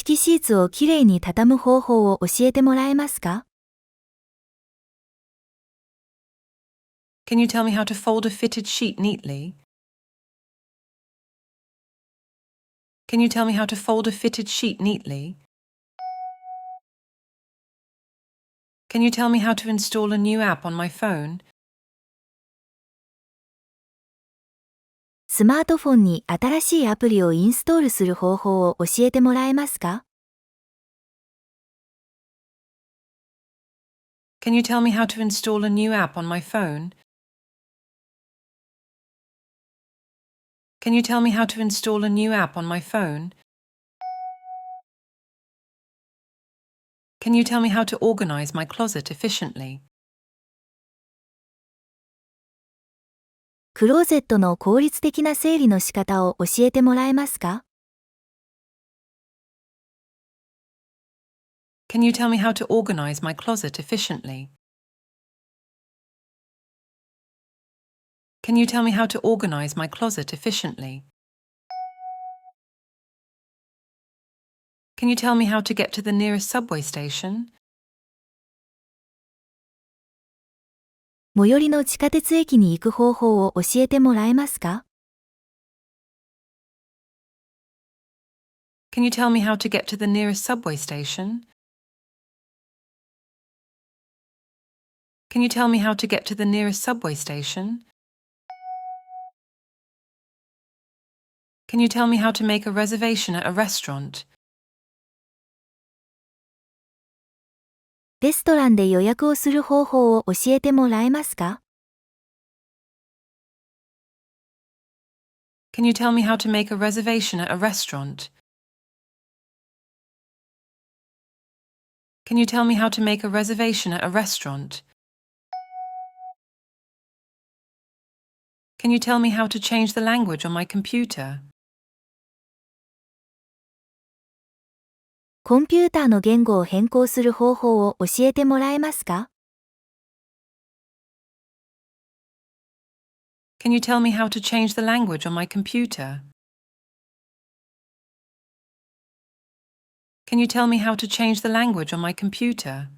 式シーツをきれいに畳む方法を教えてもらえますか？ Can you tell me how to fold a fitted sheet neatly? Can you tell me how to fold a fitted sheet neatly? Can you tell me how to install a new app on my phone? スマートフォンに新しいアプリをインストールする方法を教えてもらえますか？ Can you tell me how to install a new app on my phone? Can you tell me how to install a new app on my phone? Can you tell me how to organize my closet efficiently? クローゼットの効率的な整理の仕方を教えてもらえますか？ Can you tell me how to organize my closet efficiently? Can you tell me how to organize my closet efficiently? Can you tell me how to get to the nearest subway station? 最寄りの地下鉄駅に行く方法を教えてもらえますか？ Can you tell me how to get to the nearest subway station? Can you tell me how to get to the nearest subway station? Can you tell me how to make a reservation at a restaurant? レストランで予約をする方法を教えてもらえますか？ Can you tell me how to make a reservation at a restaurant? Can you tell me how to make a reservation at a restaurant? Can you tell me how to change the language on my computer? コンピューターの言語を変更する方法を教えてもらえますか？ Can you tell me how to change the language on my computer? Can you tell me how to change the language on my computer?